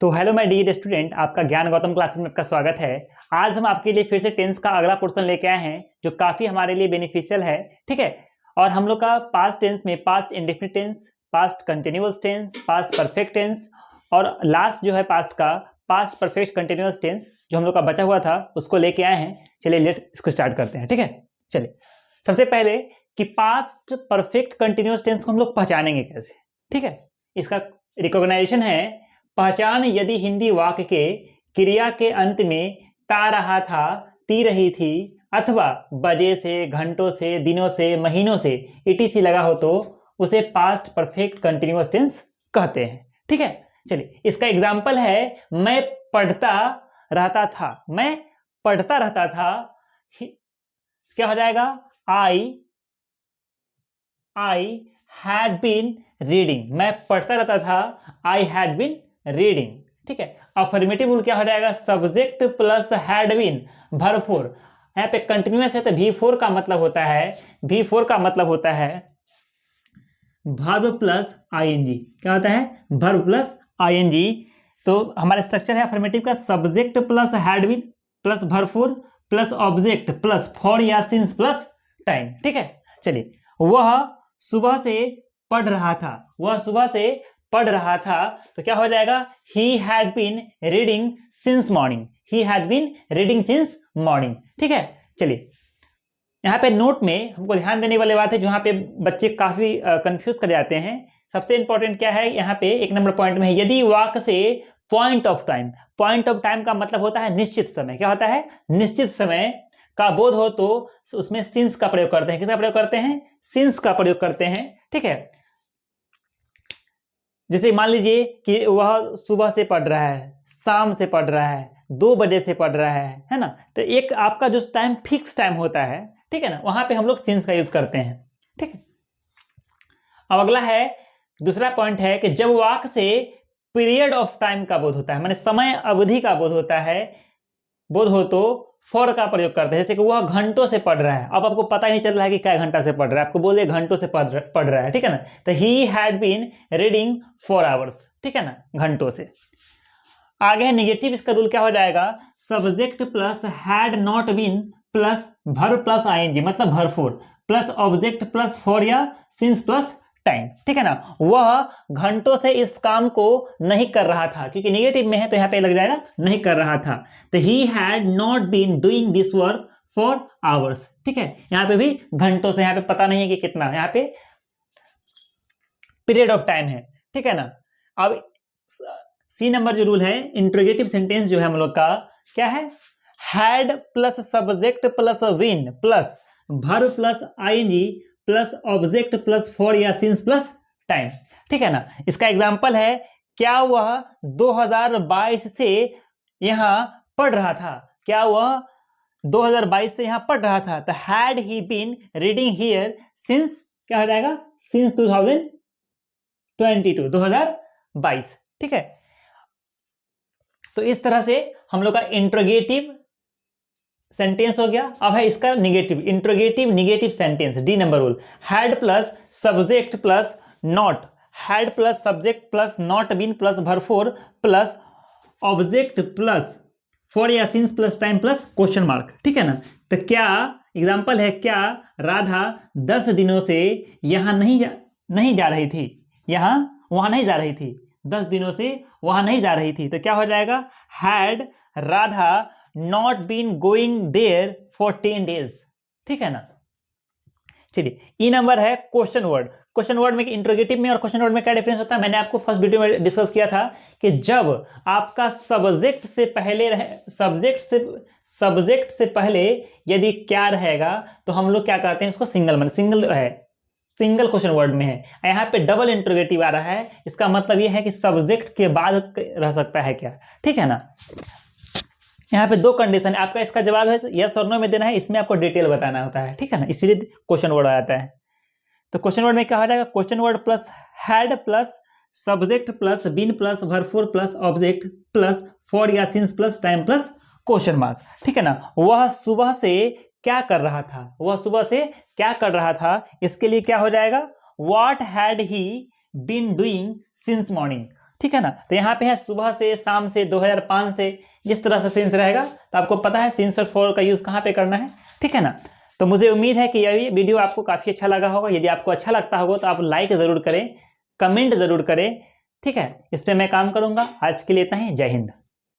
तो hello my dear student, आपका ज्ञान गौतम क्लासेस में आपका स्वागत है। आज हम आपके लिए फिर से टेंस का अगला पोर्शन लेके आए हैं जो काफी हमारे लिए बेनिफिशियल है। ठीक है। और हम लोग का पास्ट टेंस में past indefinite tense, past continuous tense, past perfect tense और लास्ट जो है पास्ट का पास्ट परफेक्ट कंटिन्यूअस टेंस जो हम लोग का बचा हुआ था उसको लेके आए हैं। चलिए लेट इसको स्टार्ट करते हैं। ठीक है। चलिए सबसे पहले कि पास्ट परफेक्ट कंटिन्यूअस टेंस को हम लोग पहचानेंगे कैसे। ठीक है। इसका रिकॉग्नाइजेशन है पहचान यदि हिंदी वाक्य के क्रिया के अंत में ता रहा था, ती रही थी अथवा बजे से, घंटों से, दिनों से, महीनों से ईटीसी लगा हो तो उसे पास्ट परफेक्ट कंटिन्यूअस टेंस कहते हैं। ठीक है। चलिए इसका एग्जांपल है मैं पढ़ता रहता था। मैं पढ़ता रहता था, क्या हो जाएगा? I had been reading. मैं पढ़ता रहता था, आई हैड बीन रीडिंग। ठीक है। अफर्मेटिव रूल क्या हो जाएगा? सब्जेक्ट प्लस हैड बीन भरपूर। यहाँ पे कंटिन्यूअस है तो V4 का मतलब होता है, V4 का मतलब होता है वर्ब प्लस आईएनजी। क्या होता है? Verb plus ING. तो हमारा स्ट्रक्चर है अफर्मेटिव का subject plus had been plus भरपूर प्लस ऑब्जेक्ट प्लस फॉर या सिंस प्लस टाइम। ठीक है। चलिए वह सुबह से पढ़ रहा था, वह सुबह से पढ़ रहा था तो क्या हो जाएगा? He had been reading since morning. He had been reading since morning. ठीक है। चलिए यहाँ पे नोट में हमको ध्यान देने वाली बात है, जहां पे बच्चे काफी कंफ्यूज कर जाते हैं। सबसे इंपॉर्टेंट क्या है यहाँ पे एक नंबर पॉइंट में है यदि वाक्य से point of time, point of time का मतलब होता है निश्चित समय। क्या होता है? निश्चित समय का बोध हो तो उसमें सिंस का प्रयोग करते हैं। किसका प्रयोग करते हैं? सिंस का प्रयोग करते हैं। ठीक है। जैसे मान लीजिए कि वह सुबह से पढ़ रहा है, शाम से पढ़ रहा है, 2 बजे से पढ़ रहा है ना। तो एक आपका जो टाइम फिक्स टाइम होता है, ठीक है ना, वहां पे हम लोग सिंस का यूज करते हैं। ठीक है। अब अगला है, दूसरा पॉइंट है कि जब वाक्य से पीरियड ऑफ टाइम का बोध होता है, माने समय अवधि का बोध होता है, बोध हो तो फॉर का प्रयोग करते हैं। जैसे कि वह घंटों से पढ़ रहा है, अब आपको पता ही नहीं चल रहा है कि क्या घंटा से पढ़ रहा है, आपको बोल दिया घंटों से पढ़ रहा है। ठीक है ना। तो he had been reading 4 hours. ठीक है ना, घंटों से। आगे है निगेटिव। इसका रूल क्या हो जाएगा? Subject plus had not been plus verb plus ING मतलब भरपूर प्लस ऑब्जेक्ट प्लस फॉर या सिंस प्लस टाइम। ठीक है ना। वह घंटों से इस काम को नहीं कर रहा था, क्योंकि निगेटिव में है तो यहां पे लग जाएगा नहीं कर रहा था। तो he had not been doing this work for hours. ठीक है। यहां पे भी घंटों से, यहां पे पता नहीं है कि कितना, यहां पे पीरियड ऑफ टाइम है। ठीक है ना। अब सी नंबर जो रूल है, इंट्रोगेटिव सेंटेंस जो है हम लोग का क्या है? Had plus subject plus been plus verb plus ING plus object plus for या सिंस प्लस टाइम। ठीक है ना। इसका एग्जांपल है क्या वह 2022 से यहां पढ़ रहा था? क्या वह 2022 से यहां पढ़ रहा था? तो had he been reading here since, क्या हो जाएगा? सिंस 2022, 2022। ठीक है। तो इस तरह से हम लोग का इंट्रोगेटिव सेंटेंस हो गया। अब है इसका negative, interrogative negative sentence. D number rule, had plus subject plus not, had plus subject plus not been plus भरपूर प्लस ऑब्जेक्ट प्लस फॉर या since plus time plus question mark. ठीक है ना। तो क्या एग्जांपल है, क्या राधा 10 दिनों से यहां नहीं जा रही थी, वहां नहीं जा रही थी, 10 दिनों से वहां नहीं जा रही थी। तो क्या हो जाएगा? Had Radha not been going there for 10 days. ठीक है ना। चलिए ई नंबर है क्वेश्चन वर्ड। क्वेश्चन वर्ड में इंट्रोगेटिव में और क्वेश्चन वर्ड में क्या डिफरेंस होता है, मैंने आपको फर्स्ट वीडियो में डिस्कस किया था कि जब आपका सब्जेक्ट से पहले सब्जेक्ट से पहले यदि क्या रहेगा तो हम लोग क्या कहते हैं उसको सिंगल क्वेश्चन वर्ड में है। यहाँ पे डबल इंट्रोगेटिव आ रहा है, इसका मतलब यह है कि सब्जेक्ट के बाद रह सकता है क्या। ठीक है ना। यहाँ पे 2 कंडीशन है, आपका इसका जवाब है यस और नो में देना है, इसमें आपको डिटेल बताना होता है। ठीक है ना, इसीलिए क्वेश्चन वर्ड आ जाता है। तो क्वेश्चन वर्ड में क्या हो जाएगा? Question word plus had plus subject plus been plus भरपूर प्लस ऑब्जेक्ट प्लस फॉर या since plus time plus question mark. ठीक है ना। वह सुबह से क्या कर रहा था, वह सुबह से क्या कर रहा था, इसके लिए क्या हो जाएगा? What had he been doing since morning. ठीक है ना। तो यहाँ पे है सुबह से, शाम से, 2005 से, जिस तरह से सिंस रहेगा तो आपको पता है सिंस और फॉर का यूज कहाँ पे करना है, ठीक है ना। तो मुझे उम्मीद है कि ये वीडियो आपको काफी अच्छा लगा होगा। यदि आपको अच्छा लगता होगा तो आप लाइक जरूर करें, कमेंट जरूर करें, ठीक है। इस पर मैं काम करूंगा। आज के लिए इतना ही। जय हिंद।